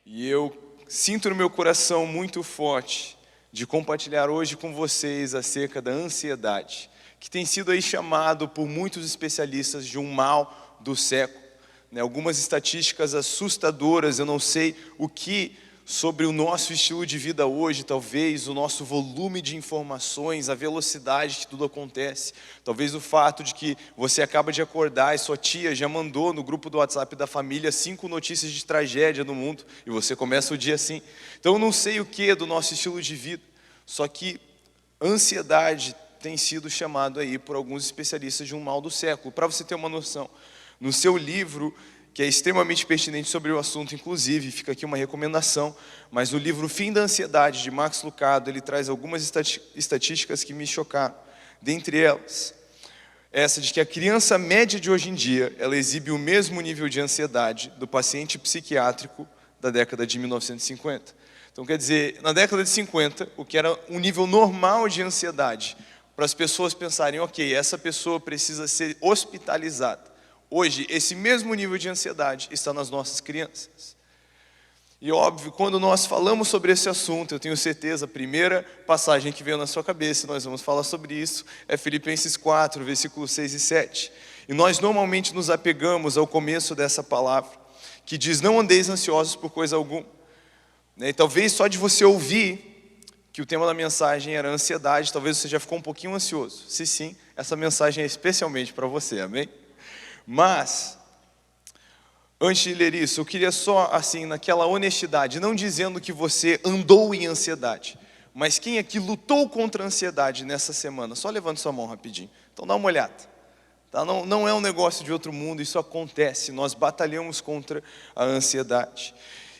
E eu sinto no meu coração muito forte de compartilhar hoje com vocês acerca da ansiedade, que tem sido aí chamado por muitos especialistas de um mal do século. Algumas estatísticas assustadoras, eu não sei o que sobre o nosso estilo de vida hoje, talvez o nosso volume de informações, a velocidade que tudo acontece, talvez o fato de que você acaba de acordar e sua tia já mandou no grupo do WhatsApp da família 5 notícias de tragédia no mundo, e você começa o dia assim. Então eu não sei o que do nosso estilo de vida, só que ansiedade tem sido chamado aí por alguns especialistas de um mal do século. Para você ter uma noção, no seu livro, que é extremamente pertinente sobre o assunto, inclusive, fica aqui uma recomendação, mas o livro Fim da Ansiedade, de Max Lucado, ele traz algumas estatísticas que me chocaram. Dentre elas, essa de que a criança média de hoje em dia, ela exibe o mesmo nível de ansiedade do paciente psiquiátrico da década de 1950. Então, quer dizer, na década de 50, o que era um nível normal de ansiedade, para as pessoas pensarem, ok, essa pessoa precisa ser hospitalizada. Hoje, esse mesmo nível de ansiedade está nas nossas crianças. E óbvio, quando nós falamos sobre esse assunto, eu tenho certeza, a primeira passagem que veio na sua cabeça, nós vamos falar sobre isso, é Filipenses 4, versículos 6 e 7. E nós normalmente nos apegamos ao começo dessa palavra, que diz, não andeis ansiosos por coisa alguma. E talvez só de você ouvir que o tema da mensagem era ansiedade, talvez você já ficou um pouquinho ansioso. Se sim, essa mensagem é especialmente para você, amém? Mas, antes de ler isso, eu queria só, assim, naquela honestidade, não dizendo que você andou em ansiedade, mas quem aqui lutou contra a ansiedade nessa semana? Só levante sua mão rapidinho. Então dá uma olhada. Tá? Não é um negócio de outro mundo, isso acontece, nós batalhamos contra a ansiedade.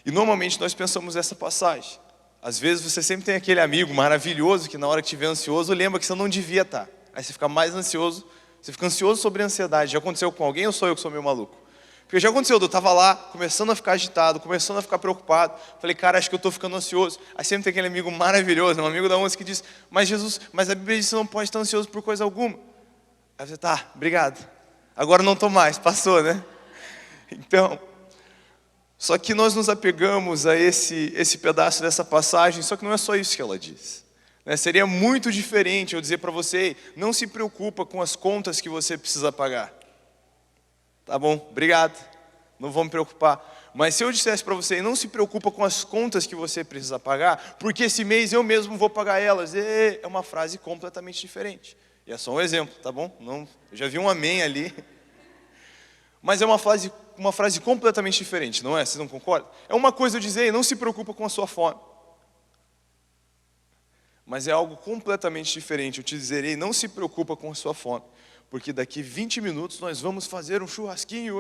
E normalmente nós pensamos nessa passagem. Às vezes você sempre tem aquele amigo maravilhoso que na hora que estiver ansioso, lembra que você não devia estar. Aí você fica mais ansioso. Você fica ansioso sobre a ansiedade. Já aconteceu com alguém ou sou eu que sou meio maluco? Porque já aconteceu, eu estava lá, começando a ficar agitado, começando a ficar preocupado. Falei, cara, acho que eu estou ficando ansioso. Aí sempre tem aquele amigo maravilhoso, um amigo da onça que diz, mas Jesus, mas a Bíblia diz que você não pode estar ansioso por coisa alguma. Aí você, tá, obrigado. Agora não estou mais, passou, né? Então, só que nós nos apegamos a esse pedaço dessa passagem, só que não é só isso que ela diz. Seria muito diferente eu dizer para você, não se preocupa com as contas que você precisa pagar. Tá bom, obrigado, não vou me preocupar. Mas se eu dissesse para você, não se preocupa com as contas que você precisa pagar, porque esse mês eu mesmo vou pagar elas, é uma frase completamente diferente. E é só um exemplo, tá bom? Não, eu já vi um amém ali. Mas é uma frase completamente diferente, não é? Vocês não concordam? É uma coisa eu dizer, não se preocupa com a sua fome. Mas é algo completamente diferente. Eu te dizerei, não se preocupa com a sua fome, porque daqui 20 minutos nós vamos fazer um churrasquinho.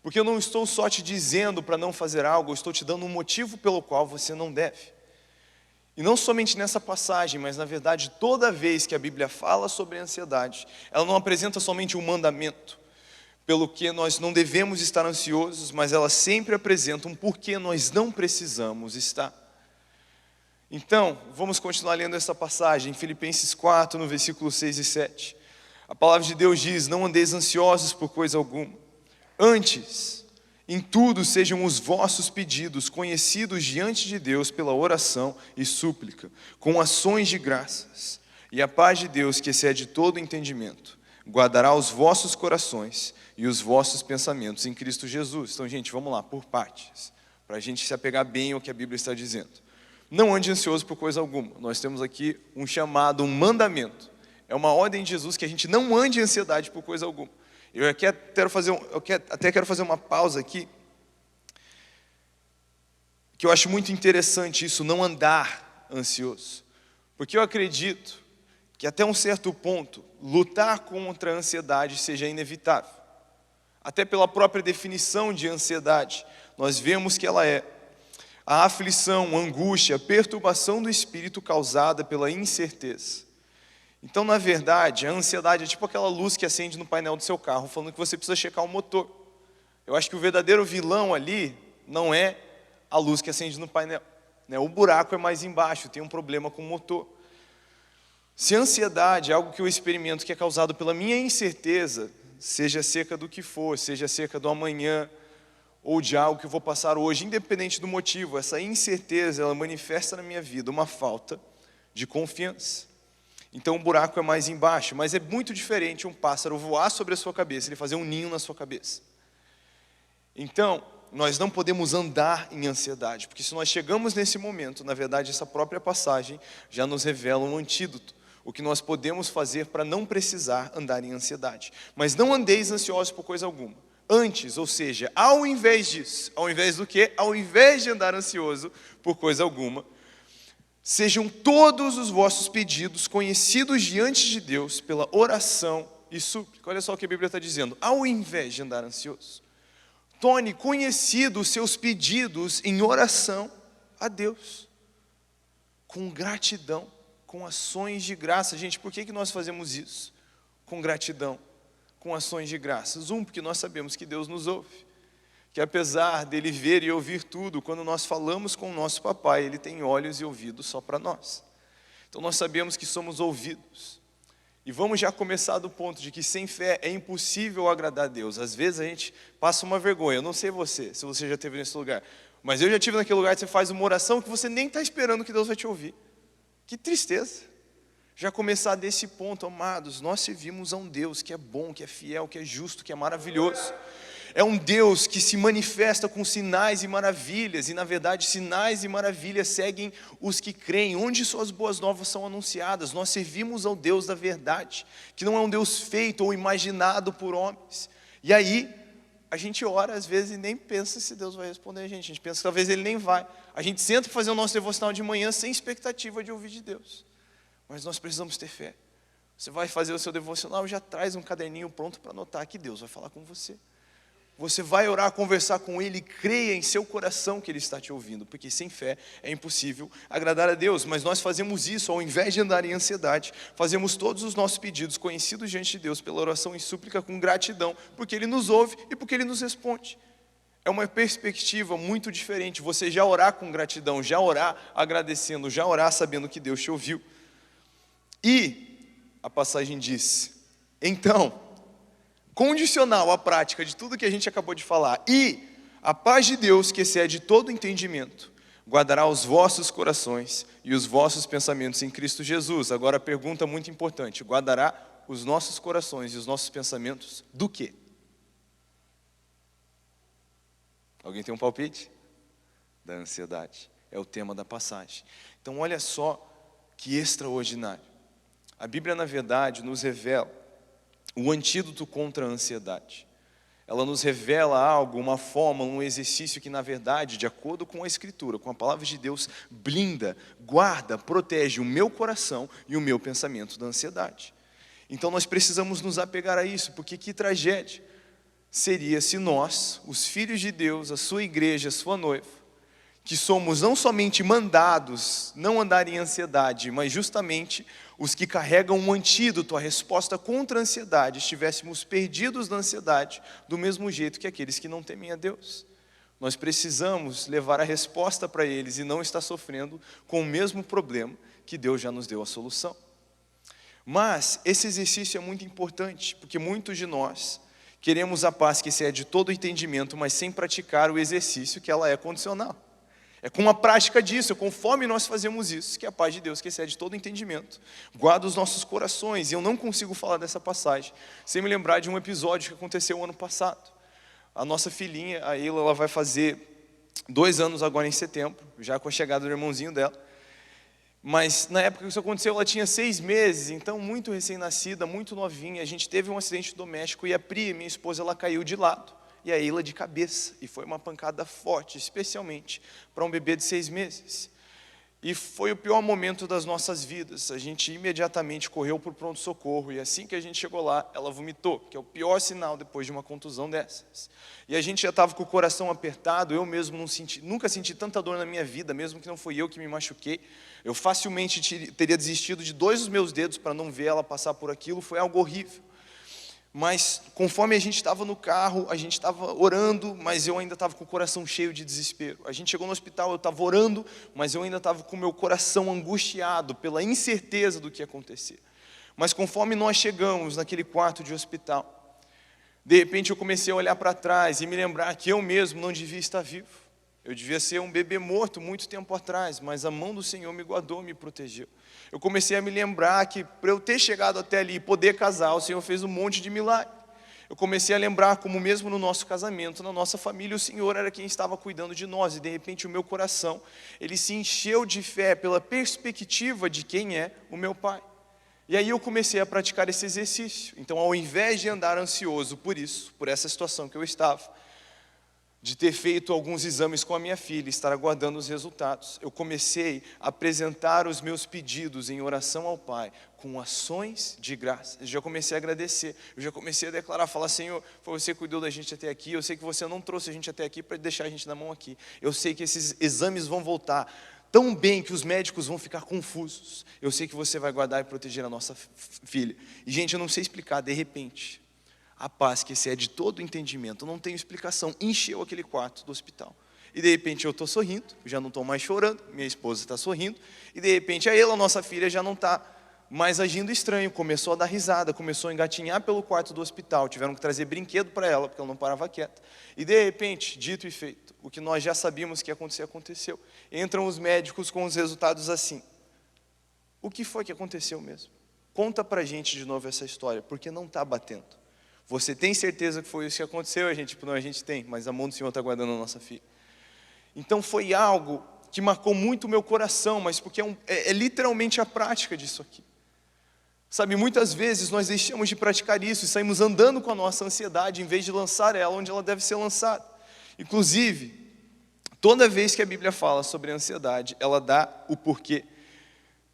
Porque eu não estou só te dizendo para não fazer algo, eu estou te dando um motivo pelo qual você não deve. E não somente nessa passagem, mas na verdade toda vez que a Bíblia fala sobre a ansiedade, ela não apresenta somente um mandamento, pelo que nós não devemos estar ansiosos, mas ela sempre apresenta um porquê nós não precisamos estar. Então, vamos continuar lendo essa passagem, em Filipenses 4, no versículo 6 e 7. A palavra de Deus diz, não andeis ansiosos por coisa alguma. Antes, em tudo sejam os vossos pedidos conhecidos diante de Deus pela oração e súplica, com ações de graças. E a paz de Deus, que excede todo entendimento, guardará os vossos corações e os vossos pensamentos em Cristo Jesus. Então, gente, vamos lá, por partes, para a gente se apegar bem ao que a Bíblia está dizendo. Não ande ansioso por coisa alguma. Nós temos aqui um chamado, um mandamento. É uma ordem de Jesus que a gente não ande em ansiedade por coisa alguma. Eu até quero fazer uma pausa aqui, que eu acho muito interessante isso, não andar ansioso. Porque eu acredito que até um certo ponto, lutar contra a ansiedade seja inevitável. Até pela própria definição de ansiedade, nós vemos que ela é a aflição, a angústia, a perturbação do espírito causada pela incerteza. Então, na verdade, a ansiedade é tipo aquela luz que acende no painel do seu carro, falando que você precisa checar o motor. Eu acho que o verdadeiro vilão ali não é a luz que acende no painel. O buraco é mais embaixo, tem um problema com o motor. Se a ansiedade é algo que eu experimento que é causado pela minha incerteza, seja acerca do que for, seja acerca do amanhã, ou de algo que eu vou passar hoje, independente do motivo, essa incerteza, ela manifesta na minha vida uma falta de confiança. Então o buraco é mais embaixo, mas é muito diferente um pássaro voar sobre a sua cabeça, ele fazer um ninho na sua cabeça. Então, nós não podemos andar em ansiedade, porque se nós chegamos nesse momento, na verdade essa própria passagem já nos revela um antídoto, o que nós podemos fazer para não precisar andar em ansiedade. Mas não andeis ansiosos por coisa alguma. Antes, ou seja, ao invés disso, ao invés do quê? Ao invés de andar ansioso por coisa alguma, sejam todos os vossos pedidos conhecidos diante de Deus pela oração e súplica. Olha só o que a Bíblia está dizendo. Ao invés de andar ansioso, torne conhecidos os seus pedidos em oração a Deus, com gratidão, com ações de graça. Gente, por que nós fazemos isso? Com gratidão, com ações de graças. Porque nós sabemos que Deus nos ouve, que apesar dele ver e ouvir tudo, quando nós falamos com o nosso papai, ele tem olhos e ouvidos só para nós. Então nós sabemos que somos ouvidos. E vamos já começar do ponto de que sem fé é impossível agradar a Deus. Às vezes a gente passa uma vergonha. Eu não sei você, se você já esteve nesse lugar, mas eu já estive naquele lugar que você faz uma oração que você nem está esperando que Deus vai te ouvir. Que tristeza. Já começar desse ponto, amados, nós servimos a um Deus que é bom, que é fiel, que é justo, que é maravilhoso. É um Deus que se manifesta com sinais e maravilhas, e na verdade sinais e maravilhas seguem os que creem, onde suas boas novas são anunciadas. Nós servimos ao Deus da verdade, que não é um Deus feito ou imaginado por homens. E aí, a gente ora às vezes e nem pensa se Deus vai responder a gente pensa que talvez Ele nem vai. A gente senta para fazer o nosso devocional de manhã sem expectativa de ouvir de Deus. Mas nós precisamos ter fé. Você vai fazer o seu devocional, já traz um caderninho pronto para anotar que Deus vai falar com você. Você vai orar, conversar com Ele, creia em seu coração que Ele está te ouvindo, porque sem fé é impossível agradar a Deus. Mas nós fazemos isso, ao invés de andar em ansiedade, fazemos todos os nossos pedidos conhecidos diante de Deus pela oração e súplica com gratidão, porque Ele nos ouve e porque Ele nos responde. É uma perspectiva muito diferente, você já orar com gratidão, já orar agradecendo, já orar sabendo que Deus te ouviu. E a passagem diz, então, condicional à prática de tudo que a gente acabou de falar, e a paz de Deus, que excede todo entendimento, guardará os vossos corações e os vossos pensamentos em Cristo Jesus. Agora a pergunta muito importante, guardará os nossos corações e os nossos pensamentos do quê? Alguém tem um palpite? Da ansiedade. É o tema da passagem. Então olha só que extraordinário. A Bíblia, na verdade, nos revela o antídoto contra a ansiedade. Ela nos revela algo, uma forma, um exercício que, na verdade, de acordo com a Escritura, com a palavra de Deus, blinda, guarda, protege o meu coração e o meu pensamento da ansiedade. Então nós precisamos nos apegar a isso, porque que tragédia seria se nós, os filhos de Deus, a sua igreja, a sua noiva, que somos não somente mandados não andar em ansiedade, mas justamente os que carregam um antídoto, a resposta contra a ansiedade, estivéssemos perdidos na ansiedade, do mesmo jeito que aqueles que não temem a Deus. Nós precisamos levar a resposta para eles e não estar sofrendo com o mesmo problema que Deus já nos deu a solução. Mas esse exercício é muito importante, porque muitos de nós queremos a paz que excede todo entendimento, mas sem praticar o exercício que ela é condicional. É com a prática disso, conforme nós fazemos isso, que a paz de Deus, que excede todo entendimento, guarda os nossos corações. E eu não consigo falar dessa passagem sem me lembrar de um episódio que aconteceu ano passado. A nossa filhinha, a Ela vai fazer 2 anos agora em setembro, já com a chegada do irmãozinho dela. Mas na época que isso aconteceu, ela tinha 6 meses, então muito recém-nascida, muito novinha. A gente teve um acidente doméstico e a Pri, minha esposa, ela caiu de lado. E a Ela de cabeça, e foi uma pancada forte, especialmente para um bebê de 6 meses. E foi o pior momento das nossas vidas. A gente imediatamente correu para o pronto-socorro, e assim que a gente chegou lá, ela vomitou, que é o pior sinal depois de uma contusão dessas. E a gente já estava com o coração apertado, eu mesmo nunca senti tanta dor na minha vida, mesmo que não foi eu que me machuquei. Eu facilmente teria desistido de 2 dos meus dedos para não ver ela passar por aquilo, foi algo horrível. Mas conforme a gente estava no carro, a gente estava orando, mas eu ainda estava com o coração cheio de desespero. A gente chegou no hospital, eu estava orando, mas eu ainda estava com o meu coração angustiado pela incerteza do que ia acontecer. Mas conforme nós chegamos naquele quarto de hospital, De repente eu comecei a olhar para trás e me lembrar que eu mesmo não devia estar vivo. Eu devia ser um bebê morto muito tempo atrás, mas a mão do Senhor me guardou, me protegeu. Eu comecei a me lembrar que para eu ter chegado até ali e poder casar, o Senhor fez um monte de milagre. Eu comecei a lembrar como mesmo no nosso casamento, na nossa família, o Senhor era quem estava cuidando de nós. E de repente o meu coração, ele se encheu de fé pela perspectiva de quem é o meu Pai. E aí eu comecei a praticar esse exercício. Então, ao invés de andar ansioso por isso, por essa situação que eu estava, de ter feito alguns exames com a minha filha, estar aguardando os resultados, eu comecei a apresentar os meus pedidos em oração ao Pai, com ações de graça. Eu já comecei a agradecer, eu já comecei a declarar, falar: Senhor, foi você que cuidou da gente até aqui, eu sei que você não trouxe a gente até aqui para deixar a gente na mão aqui, eu sei que esses exames vão voltar tão bem que os médicos vão ficar confusos, eu sei que você vai guardar e proteger a nossa filha. E gente, eu não sei explicar, de repente, a paz que excede todo o entendimento, não tenho explicação, encheu aquele quarto do hospital. E de repente eu estou sorrindo, já não estou mais chorando, minha esposa está sorrindo, e de repente a nossa filha, já não está mais agindo estranho, começou a dar risada, começou a engatinhar pelo quarto do hospital, tiveram que trazer brinquedo para ela, porque ela não parava quieta. E de repente, dito e feito, o que nós já sabíamos que ia acontecer, aconteceu. Entram os médicos com os resultados assim. O que foi que aconteceu mesmo? Conta para a gente de novo essa história, porque não está batendo. Você tem certeza que foi isso que aconteceu? A gente, tipo, não, a gente tem, mas a mão do Senhor está guardando a nossa filha. Então foi algo que marcou muito o meu coração, mas porque é literalmente a prática disso aqui. Sabe, muitas vezes nós deixamos de praticar isso e saímos andando com a nossa ansiedade, em vez de lançar ela onde ela deve ser lançada. Inclusive, toda vez que a Bíblia fala sobre a ansiedade, ela dá o porquê.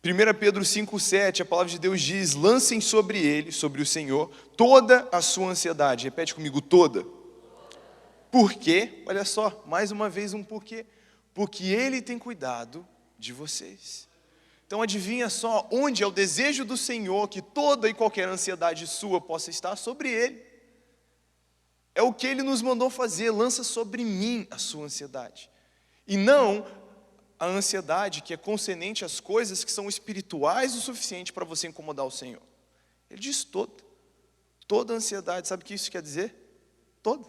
1 Pedro 5,7, a palavra de Deus diz: lancem sobre ele, sobre o Senhor, toda a sua ansiedade. Repete comigo: toda. Por quê? Olha só, mais uma vez um porquê. Porque ele tem cuidado de vocês. Então adivinha só, onde é o desejo do Senhor que toda e qualquer ansiedade sua possa estar? Sobre ele. É o que ele nos mandou fazer: lança sobre mim a sua ansiedade. E não a ansiedade que é concernente às coisas que são espirituais o suficiente para você incomodar o Senhor. Ele diz toda ansiedade. Sabe o que isso quer dizer? Toda.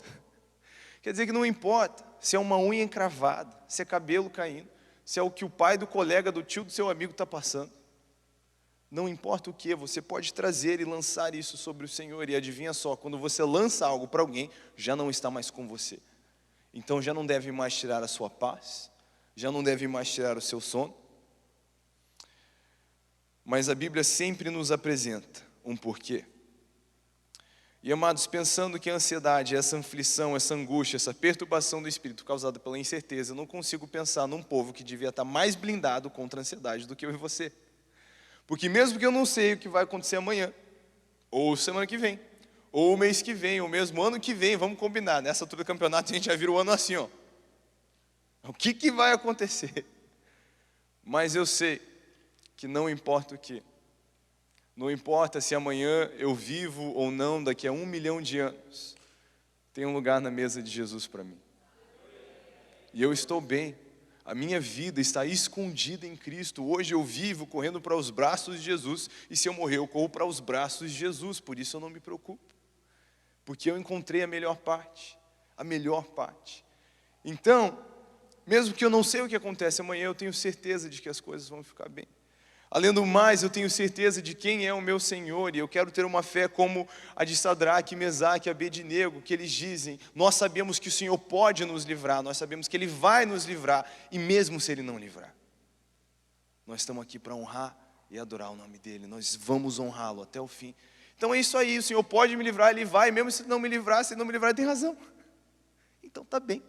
Quer dizer que não importa se é uma unha encravada, se é cabelo caindo, se é o que o pai do colega, do tio do seu amigo está passando. Não importa o que, você pode trazer e lançar isso sobre o Senhor. E adivinha só, quando você lança algo para alguém, já não está mais com você. Então já não deve mais tirar a sua paz, já não deve mais tirar o seu sono. Mas a Bíblia sempre nos apresenta um porquê. E amados, pensando que a ansiedade, essa aflição, essa angústia, essa perturbação do espírito causada pela incerteza, eu não consigo pensar num povo que devia estar mais blindado contra a ansiedade do que eu e você. Porque mesmo que eu não sei o que vai acontecer amanhã, ou semana que vem, ou o mês que vem, ou mesmo ano que vem, vamos combinar, nessa altura do campeonato a gente já vira o ano assim, ó. O que vai acontecer? Mas eu sei que não importa o que. Não importa se amanhã eu vivo ou não, daqui a 1 milhão de anos, tem um lugar na mesa de Jesus para mim. E eu estou bem. A minha vida está escondida em Cristo. Hoje eu vivo correndo para os braços de Jesus. E se eu morrer, eu corro para os braços de Jesus. Por isso eu não me preocupo. Porque eu encontrei a melhor parte. A melhor parte. Então, mesmo que eu não sei o que acontece amanhã, eu tenho certeza de que as coisas vão ficar bem. Além do mais, eu tenho certeza de quem é o meu Senhor, e eu quero ter uma fé como a de Sadraque, Mesaque e Abednego, que eles dizem: nós sabemos que o Senhor pode nos livrar, nós sabemos que Ele vai nos livrar, e mesmo se Ele não livrar, nós estamos aqui para honrar e adorar o nome dEle, nós vamos honrá-lo até o fim. Então é isso aí, o Senhor pode me livrar, Ele vai, mesmo se não me livrar, se Ele não me livrar, Ele tem razão. Então tá bem,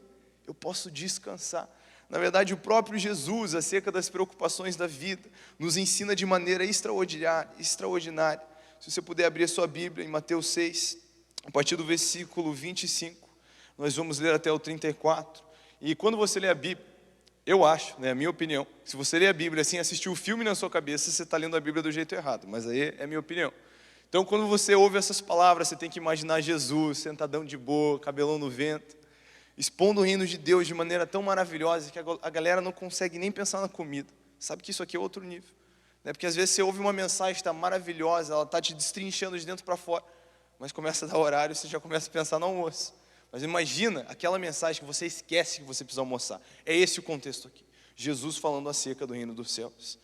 eu posso descansar. Na verdade, o próprio Jesus, acerca das preocupações da vida, nos ensina de maneira extraordinária. Se você puder abrir a sua Bíblia em Mateus 6, a partir do versículo 25, nós vamos ler até o 34. E quando você lê a Bíblia, eu acho, a minha opinião, se você lê a Bíblia assim, assistir o filme na sua cabeça, você está lendo a Bíblia do jeito errado, mas aí é a minha opinião. Então, quando você ouve essas palavras, você tem que imaginar Jesus, sentadão de boa, cabelão no vento, expondo o reino de Deus de maneira tão maravilhosa que a galera não consegue nem pensar na comida. Sabe que isso aqui é outro nível, né? Porque às vezes você ouve uma mensagem que está maravilhosa, ela está te destrinchando de dentro para fora, mas começa a dar horário e você já começa a pensar no almoço. Mas imagina aquela mensagem que você esquece que você precisa almoçar. É esse o contexto aqui. Jesus falando acerca do reino dos céus.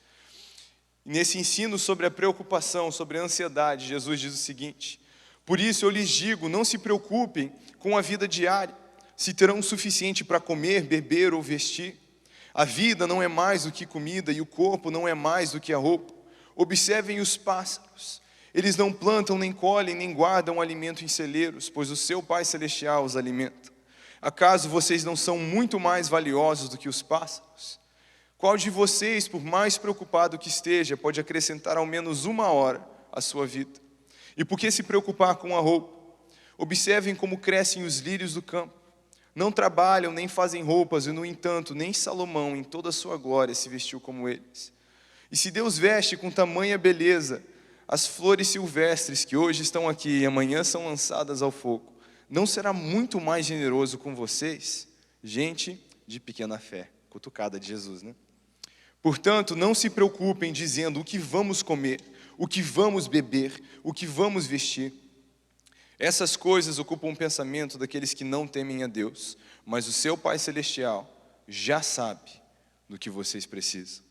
E nesse ensino sobre a preocupação, sobre a ansiedade, Jesus diz o seguinte: por isso eu lhes digo, não se preocupem com a vida diária, se terão o suficiente para comer, beber ou vestir. A vida não é mais do que comida e o corpo não é mais do que a roupa. Observem os pássaros. Eles não plantam, nem colhem, nem guardam alimento em celeiros, pois o seu Pai Celestial os alimenta. Acaso vocês não são muito mais valiosos do que os pássaros? Qual de vocês, por mais preocupado que esteja, pode acrescentar ao menos 1 hora à sua vida? E por que se preocupar com a roupa? Observem como crescem os lírios do campo. Não trabalham, nem fazem roupas, e no entanto, nem Salomão, em toda a sua glória, se vestiu como eles. E se Deus veste com tamanha beleza as flores silvestres que hoje estão aqui e amanhã são lançadas ao fogo, não será muito mais generoso com vocês? Gente de pequena fé. Cutucada de Jesus, né? Portanto, não se preocupem dizendo o que vamos comer, o que vamos beber, o que vamos vestir. Essas coisas ocupam o pensamento daqueles que não temem a Deus, mas o seu Pai Celestial já sabe do que vocês precisam.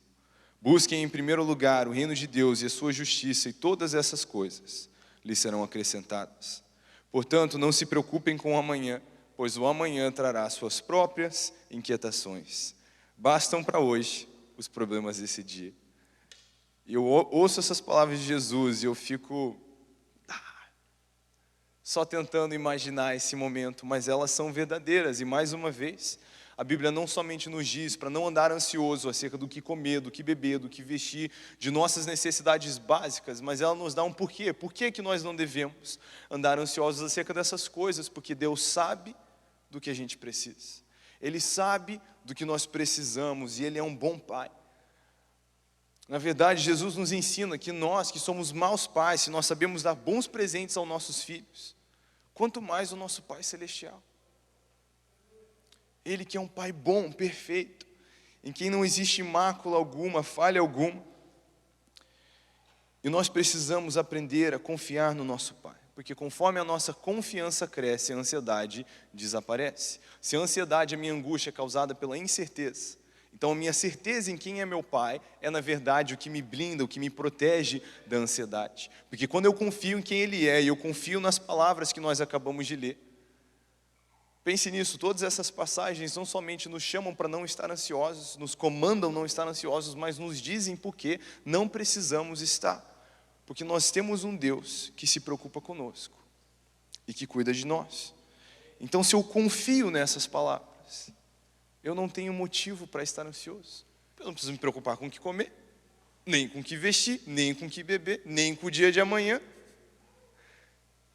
Busquem em primeiro lugar o reino de Deus e a sua justiça, e todas essas coisas lhes serão acrescentadas. Portanto, não se preocupem com o amanhã, pois o amanhã trará suas próprias inquietações. Bastam para hoje os problemas desse dia. E eu ouço essas palavras de Jesus e eu fico só tentando imaginar esse momento, mas elas são verdadeiras. E mais uma vez, a Bíblia não somente nos diz para não andar ansioso acerca do que comer, do que beber, do que vestir, de nossas necessidades básicas, mas ela nos dá um porquê. Por que nós não devemos andar ansiosos acerca dessas coisas? Porque Deus sabe do que a gente precisa. Ele sabe do que nós precisamos e Ele é um bom Pai. Na verdade, Jesus nos ensina que nós, que somos maus pais, se nós sabemos dar bons presentes aos nossos filhos, quanto mais o nosso Pai Celestial. Ele que é um Pai bom, perfeito, em quem não existe mácula alguma, falha alguma. E nós precisamos aprender a confiar no nosso Pai, porque conforme a nossa confiança cresce, a ansiedade desaparece. Se a ansiedade, a minha angústia é causada pela incerteza, então a minha certeza em quem é meu Pai é na verdade o que me blinda, o que me protege da ansiedade. Porque quando eu confio em quem Ele é, e eu confio nas palavras que nós acabamos de ler, pense nisso, todas essas passagens não somente nos chamam para não estar ansiosos, nos comandam não estar ansiosos, mas nos dizem por que não precisamos estar. Porque nós temos um Deus que se preocupa conosco e que cuida de nós. Então, se eu confio nessas palavras, eu não tenho motivo para estar ansioso. Eu não preciso me preocupar com o que comer, nem com o que vestir, nem com o que beber, nem com o dia de amanhã.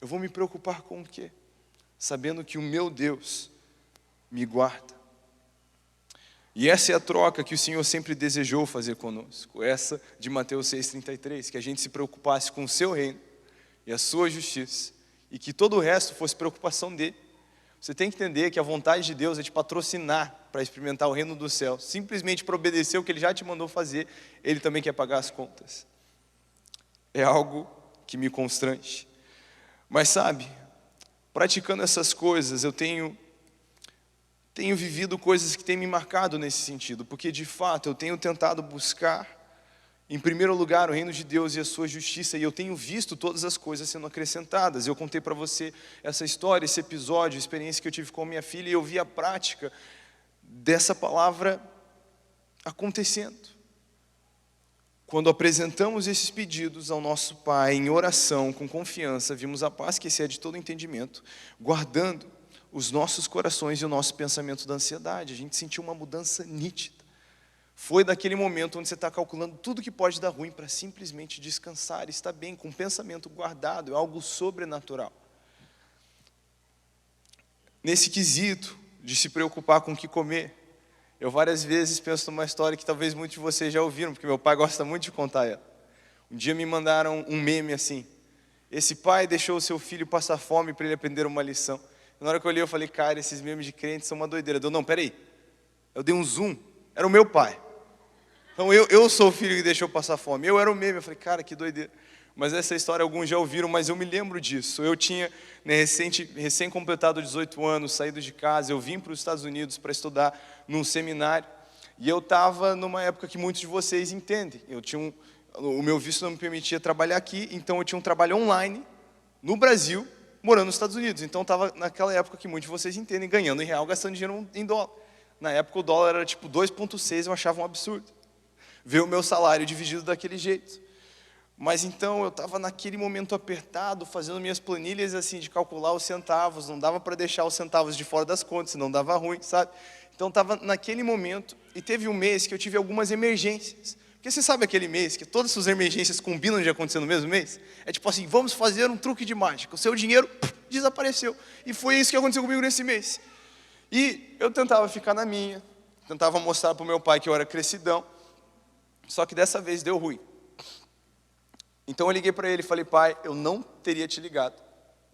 Eu vou me preocupar com o quê? Sabendo que o meu Deus me guarda. E essa é a troca que o Senhor sempre desejou fazer conosco, essa de Mateus 6,33, que a gente se preocupasse com o seu reino e a sua justiça, e que todo o resto fosse preocupação dele. Você tem que entender que a vontade de Deus é te patrocinar para experimentar o reino do céu, simplesmente para obedecer o que Ele já te mandou fazer, Ele também quer pagar as contas. É algo que me constrange. Mas sabe, praticando essas coisas, eu tenho vivido coisas que têm me marcado nesse sentido, porque de fato eu tenho tentado buscar, em primeiro lugar, o reino de Deus e a sua justiça, e eu tenho visto todas as coisas sendo acrescentadas. Eu contei para você essa história, esse episódio, a experiência que eu tive com a minha filha, e eu vi a prática dessa palavra acontecendo. Quando apresentamos esses pedidos ao nosso Pai em oração, com confiança, vimos a paz que excede todo entendimento, guardando os nossos corações e o nosso pensamento da ansiedade. A gente sentiu uma mudança nítida. Foi daquele momento onde você está calculando tudo que pode dar ruim para simplesmente descansar, estar bem, com o pensamento guardado, é algo sobrenatural. Nesse quesito de se preocupar com o que comer, eu várias vezes penso numa história que talvez muitos de vocês já ouviram, porque meu pai gosta muito de contar ela. Um dia me mandaram um meme assim: esse pai deixou o seu filho passar fome para ele aprender uma lição. Na hora que eu olhei, eu falei, cara, esses memes de crentes são uma doideira. Não, peraí. Eu dei um zoom, era o meu pai. Então eu sou o filho que deixou passar fome. Eu era o meme, eu falei, cara, que doideira. Mas essa história alguns já ouviram, mas eu me lembro disso. Eu tinha, né, recém-completado 18 anos, saído de casa, eu vim para os Estados Unidos para estudar num seminário. E eu estava numa época que muitos de vocês entendem. O meu visto não me permitia trabalhar aqui, então eu tinha um trabalho online, no Brasil, morando nos Estados Unidos. Então eu estava naquela época que muitos de vocês entendem, ganhando em real, gastando dinheiro em dólar. Na época o dólar era tipo 2,6, eu achava um absurdo. Ver o meu salário dividido daquele jeito. Mas então eu estava naquele momento apertado, fazendo minhas planilhas assim, de calcular os centavos, não dava para deixar os centavos de fora das contas, senão dava ruim, sabe? Então estava naquele momento, e teve um mês que eu tive algumas emergências. Porque você sabe aquele mês que todas as suas emergências combinam de acontecer no mesmo mês? É tipo assim, vamos fazer um truque de mágica, o seu dinheiro desapareceu. E foi isso que aconteceu comigo nesse mês. E eu tentava ficar na minha, tentava mostrar para o meu pai que eu era crescidão, só que dessa vez deu ruim. Então eu liguei para ele e falei, pai, eu não teria te ligado,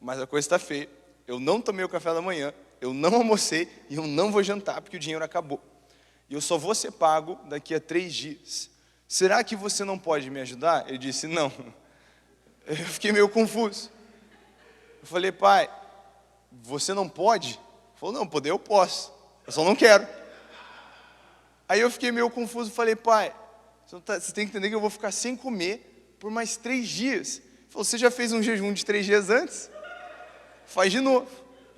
mas a coisa está feia, eu não tomei o café da manhã, eu não almocei e eu não vou jantar porque o dinheiro acabou. E eu só vou ser pago daqui a 3 dias. Será que você não pode me ajudar? Ele disse, não. Eu fiquei meio confuso. Eu falei, pai, você não pode? Ele falou, não, poder eu posso, eu só não quero. Aí eu fiquei meio confuso, falei, pai, você tem que entender que eu vou ficar sem comer por mais 3 dias. Ele falou, você já fez um jejum de 3 dias antes? Faz de novo.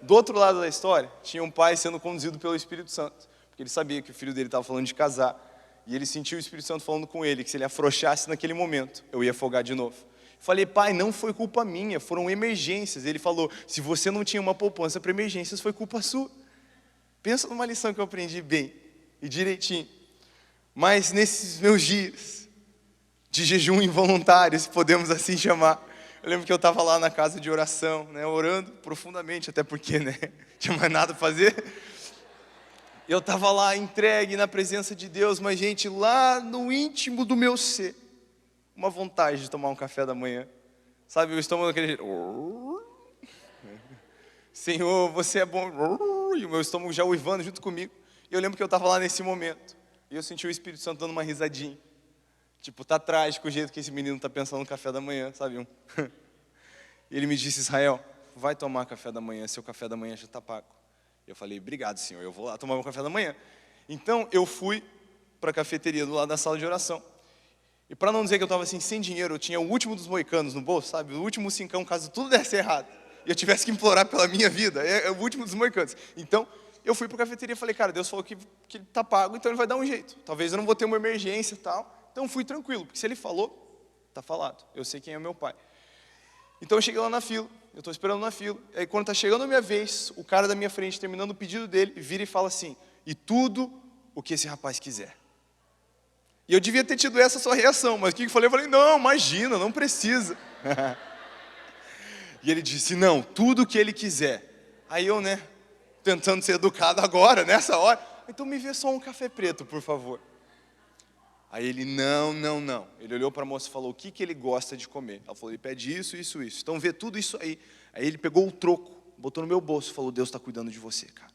Do outro lado da história, tinha um pai sendo conduzido pelo Espírito Santo, porque ele sabia que o filho dele estava falando de casar, e ele sentiu o Espírito Santo falando com ele, que se ele afrouxasse naquele momento, eu ia afogar de novo. Falei, pai, não foi culpa minha, foram emergências. Ele falou, se você não tinha uma poupança para emergências, foi culpa sua. Pensa numa lição que eu aprendi bem e direitinho. Mas nesses meus dias de jejum involuntário, se podemos assim chamar, eu lembro que eu estava lá na casa de oração, né, orando profundamente, até porque, né, tinha mais nada a fazer. Eu estava lá entregue na presença de Deus, mas, gente, lá no íntimo do meu ser, uma vontade de tomar um café da manhã. Sabe, o estômago daquele jeito. Senhor, você é bom. E o meu estômago já uivando junto comigo. E eu lembro que eu estava lá nesse momento. E eu senti o Espírito Santo dando uma risadinha. Tipo, tá trágico o jeito que esse menino tá pensando no café da manhã, sabe? E ele me disse, Israel, vai tomar café da manhã, seu café da manhã já está pago. Eu falei, obrigado, senhor, eu vou lá tomar meu café da manhã. Então, eu fui para a cafeteria do lado da sala de oração. E para não dizer que eu estava assim, sem dinheiro, eu tinha o último dos moicanos no bolso, sabe? O último cincão, caso tudo desse errado. E eu tivesse que implorar pela minha vida, é o último dos moicanos. Então, eu fui para a cafeteria e falei, cara, Deus falou que ele está pago, então ele vai dar um jeito. Talvez eu não vou ter uma emergência e tal. Então, fui tranquilo, porque se ele falou, está falado. Eu sei quem é o meu pai. Então, eu cheguei lá na fila, eu estou esperando na fila. Aí, quando está chegando a minha vez, o cara da minha frente, terminando o pedido dele, vira e fala assim, e tudo o que esse rapaz quiser. E eu devia ter tido essa sua reação, mas o que eu falei? Eu falei, não, imagina, não precisa. E ele disse, não, tudo o que ele quiser. Aí eu, né, tentando ser educado agora, nessa hora, então me vê só um café preto, por favor. Aí ele, não. Ele olhou para a moça e falou, o que ele gosta de comer? Ela falou, ele pede isso. Então vê tudo isso aí. Aí ele pegou o troco, botou no meu bolso e falou, Deus está cuidando de você, cara.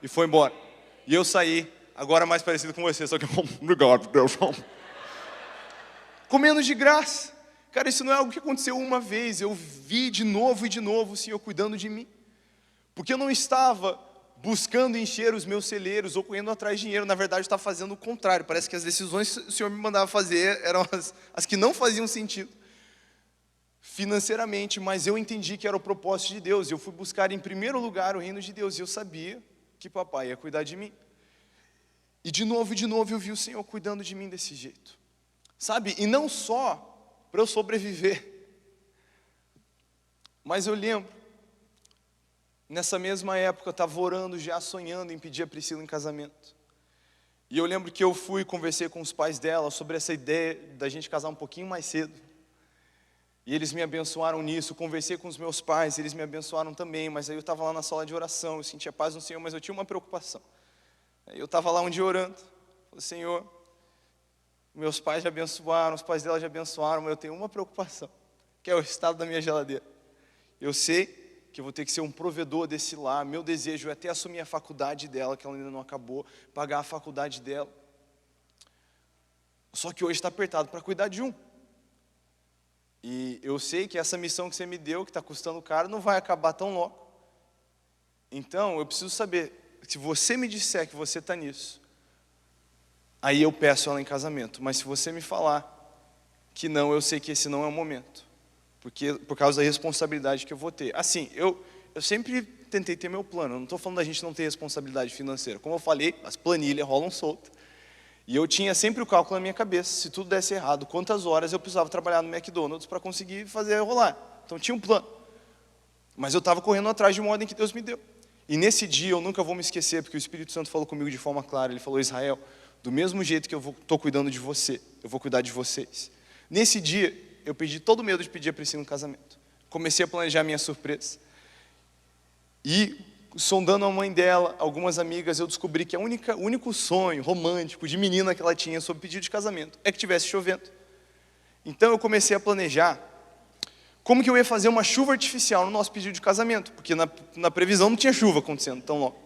E foi embora. E eu saí, agora mais parecido com você, só que, obrigado, Deus. Comendo de graça. Cara, isso não é algo que aconteceu uma vez. Eu vi de novo e de novo o Senhor cuidando de mim. Porque eu não estava buscando encher os meus celeiros ou correndo atrás de dinheiro. Na verdade, eu estava fazendo o contrário. Parece que as decisões que o Senhor me mandava fazer eram as que não faziam sentido financeiramente, mas eu entendi que era o propósito de Deus. Eu fui buscar em primeiro lugar o reino de Deus. E eu sabia que papai ia cuidar de mim. E de novo eu vi o Senhor cuidando de mim desse jeito. Sabe? E não só para eu sobreviver. Mas eu lembro, nessa mesma época, eu estava orando já, sonhando em pedir a Priscila em casamento. E eu lembro que eu fui e conversei com os pais dela sobre essa ideia da gente casar um pouquinho mais cedo. E eles me abençoaram nisso. Conversei com os meus pais, eles me abençoaram também. Mas aí eu estava lá na sala de oração, eu sentia paz no Senhor, mas eu tinha uma preocupação. Eu estava lá um dia orando. Falei, Senhor, meus pais já abençoaram, os pais dela já abençoaram, mas eu tenho uma preocupação, que é o estado da minha geladeira. Eu sei que eu vou ter que ser um provedor desse lar. Meu desejo é até assumir a faculdade dela, que ela ainda não acabou, pagar a faculdade dela. Só que hoje está apertado para cuidar de um. E eu sei que essa missão que você me deu, que está custando caro, não vai acabar tão logo. Então, eu preciso saber, se você me disser que você está nisso, aí eu peço ela em casamento. Mas se você me falar que não, eu sei que esse não é o momento. Porque, por causa da responsabilidade que eu vou ter. Assim, eu sempre tentei ter meu plano. Eu não estou falando da gente não ter responsabilidade financeira. Como eu falei, as planilhas rolam soltas. E eu tinha sempre o cálculo na minha cabeça. Se tudo desse errado, quantas horas eu precisava trabalhar no McDonald's para conseguir fazer rolar. Então tinha um plano. Mas eu estava correndo atrás de uma ordem que Deus me deu. E nesse dia eu nunca vou me esquecer, porque o Espírito Santo falou comigo de forma clara. Ele falou: Israel, do mesmo jeito que eu estou cuidando de você, eu vou cuidar de vocês. Nesse dia, eu perdi todo o medo de pedir a Priscila em casamento. Comecei a planejar minha surpresa. E, sondando a mãe dela, algumas amigas, eu descobri que o único sonho romântico de menina que ela tinha sobre pedido de casamento é que tivesse chovendo. Então eu comecei a planejar como que eu ia fazer uma chuva artificial no nosso pedido de casamento, porque na previsão não tinha chuva acontecendo tão logo.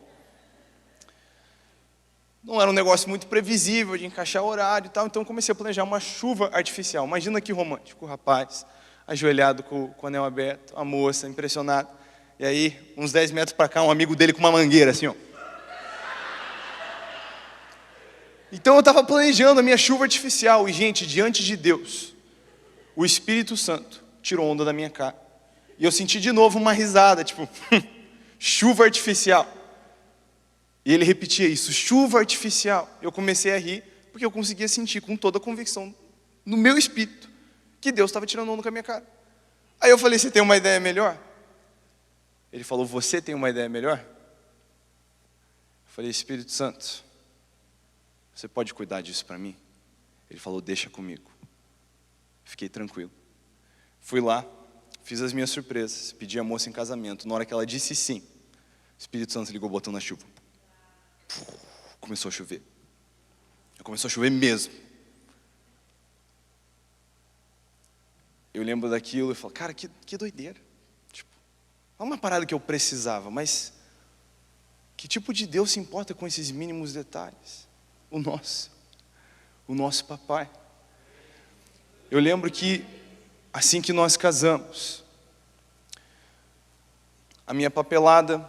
Não era um negócio muito previsível de encaixar horário e tal, então eu comecei a planejar uma chuva artificial. Imagina que romântico, o rapaz ajoelhado com o anel aberto, a moça impressionada. E aí, uns 10 metros para cá, um amigo dele com uma mangueira, assim, ó. Então eu estava planejando a minha chuva artificial. E, gente, diante de Deus, o Espírito Santo tirou onda da minha cara. E eu senti de novo uma risada, tipo, chuva artificial. E ele repetia isso, chuva artificial. Eu comecei a rir, porque eu conseguia sentir com toda a convicção, no meu espírito, que Deus estava tirando onda com a minha cara. Aí eu falei: você tem uma ideia melhor? Ele falou: você tem uma ideia melhor? Eu falei: Espírito Santo, você pode cuidar disso para mim? Ele falou: deixa comigo. Fiquei tranquilo. Fui lá, fiz as minhas surpresas, pedi a moça em casamento. Na hora que ela disse sim, o Espírito Santo ligou o botão na chuva. Começou a chover. Começou a chover mesmo. Eu lembro daquilo e falo: cara, que doideira. Não é uma parada que eu precisava, mas que tipo de Deus se importa com esses mínimos detalhes? O nosso papai. Eu lembro que, assim que nós casamos, a minha papelada,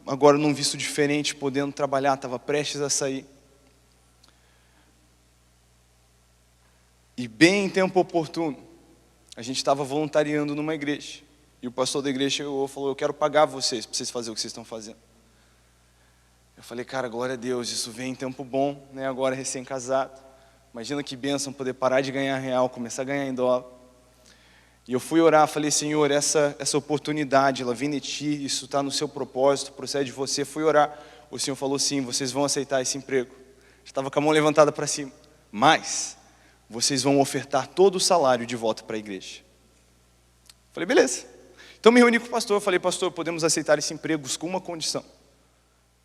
agora num visto diferente, podendo trabalhar, estava prestes a sair. E bem em tempo oportuno, a gente estava voluntariando numa igreja. E o pastor da igreja chegou e falou: eu quero pagar vocês, para vocês fazerem o que vocês estão fazendo. Eu falei: cara, glória a Deus, isso vem em tempo bom, né? Agora recém-casado. Imagina que bênção poder parar de ganhar real, começar a ganhar em dólar. E eu fui orar, falei: Senhor, essa oportunidade, ela vem de Ti, isso está no Seu propósito, procede de Você. Fui orar, o Senhor falou: sim, vocês vão aceitar esse emprego. Estava com a mão levantada para cima. Mas vocês vão ofertar todo o salário de volta para a igreja. Falei: beleza. Então me reuni com o pastor, falei: pastor, podemos aceitar esse emprego com uma condição.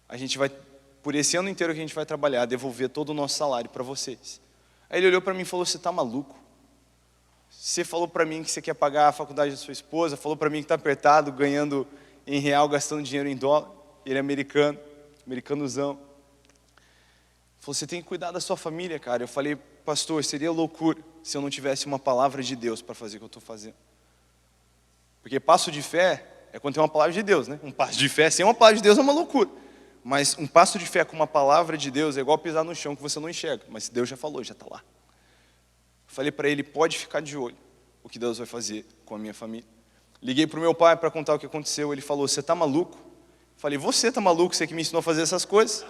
A gente vai, por esse ano inteiro que a gente vai trabalhar, devolver todo o nosso salário para vocês. Aí ele olhou para mim e falou: você está maluco? Você falou para mim que você quer pagar a faculdade da sua esposa, falou para mim que está apertado, ganhando em real, gastando dinheiro em dólar. Ele é americano, americanozão. Falou: você tem que cuidar da sua família, cara. Eu falei: pastor, seria loucura se eu não tivesse uma palavra de Deus para fazer o que eu estou fazendo. Porque passo de fé é quando tem uma palavra de Deus, né? Um passo de fé sem uma palavra de Deus é uma loucura. Mas um passo de fé com uma palavra de Deus é igual pisar no chão que você não enxerga. Mas Deus já falou, já está lá. Falei para ele: pode ficar de olho o que Deus vai fazer com a minha família. Liguei para o meu pai para contar o que aconteceu. Ele falou: você está maluco? Falei: você está maluco, você que me ensinou a fazer essas coisas?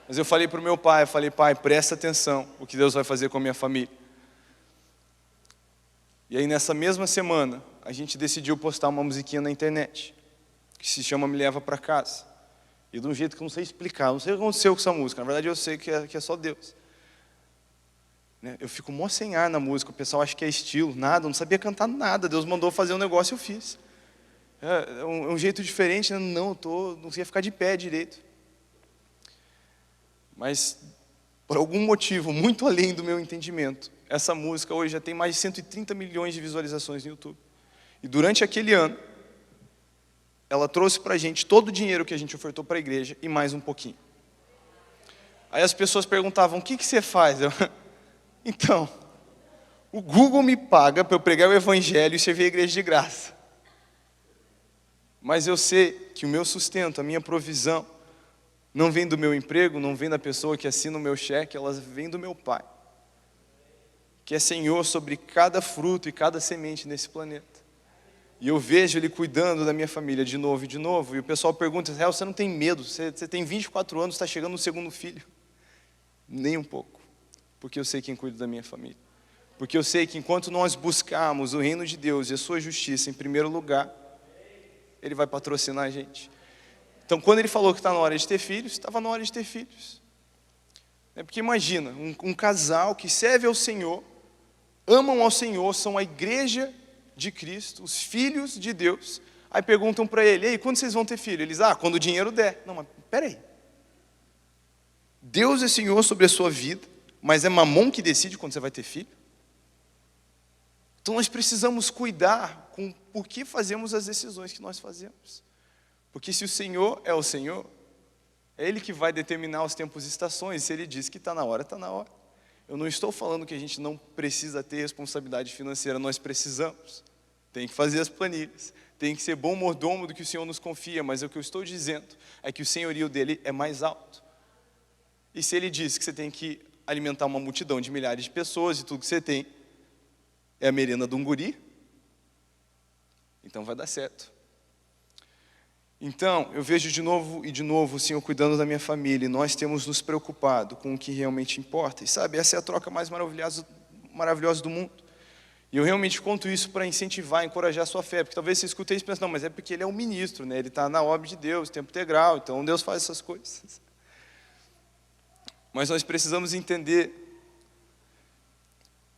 Mas eu falei para o meu pai, pai, presta atenção o que Deus vai fazer com a minha família. E aí nessa mesma semana, a gente decidiu postar uma musiquinha na internet, que se chama Me Leva Para Casa. E de um jeito que eu não sei explicar, não sei o que aconteceu com essa música, na verdade eu sei que é só Deus. Eu fico mó sem ar na música, o pessoal acha que é estilo, nada, eu não sabia cantar nada, Deus mandou fazer um negócio e eu fiz. É um jeito diferente, né? Não conseguia ficar de pé direito. Mas, por algum motivo, muito além do meu entendimento, essa música hoje já tem mais de 130 milhões de visualizações no YouTube. E durante aquele ano, ela trouxe para a gente todo o dinheiro que a gente ofertou para a igreja e mais um pouquinho. Aí as pessoas perguntavam: o que você faz? Então, O Google me paga para eu pregar o evangelho e servir a igreja de graça. Mas eu sei que o meu sustento, a minha provisão, não vem do meu emprego, não vem da pessoa que assina o meu cheque, elas vêm do meu Pai, que é Senhor sobre cada fruto e cada semente nesse planeta. E eu vejo Ele cuidando da minha família de novo e de novo. E o pessoal pergunta, Israel, você não tem medo? Você tem 24 anos, está chegando no segundo filho. Nem um pouco. Porque eu sei quem cuida da minha família. Porque eu sei que enquanto nós buscarmos o reino de Deus e a sua justiça em primeiro lugar, Ele vai patrocinar a gente. Então, quando Ele falou que está na hora de ter filhos, estava na hora de ter filhos. Porque imagina, um casal que serve ao Senhor, amam ao Senhor, são a igreja de Cristo, os filhos de Deus. Aí perguntam para ele, ei, quando vocês vão ter filho? Eles, quando o dinheiro der. Não, mas peraí. Deus é Senhor sobre a sua vida, mas é Mamon que decide quando você vai ter filho? Então nós precisamos cuidar com por que fazemos as decisões que nós fazemos. Porque se o Senhor é o Senhor, é Ele que vai determinar os tempos e estações. Se Ele diz que está na hora, está na hora. Eu não estou falando que a gente não precisa ter responsabilidade financeira, nós precisamos. Tem que fazer as planilhas, tem que ser bom mordomo do que o Senhor nos confia, mas o que eu estou dizendo é que o senhorio dele é mais alto. E se Ele diz que você tem que alimentar uma multidão de milhares de pessoas e tudo que você tem é a merenda de um guri, então vai dar certo. Então, eu vejo de novo e de novo o Senhor cuidando da minha família, e nós temos nos preocupado com o que realmente importa. E sabe, essa é a troca mais maravilhosa do mundo. E eu realmente conto isso para incentivar, encorajar a sua fé, porque talvez você escute isso e pense, não, mas é porque ele é um ministro, né? Ele está na obra de Deus, tempo integral, então Deus faz essas coisas. Mas nós precisamos entender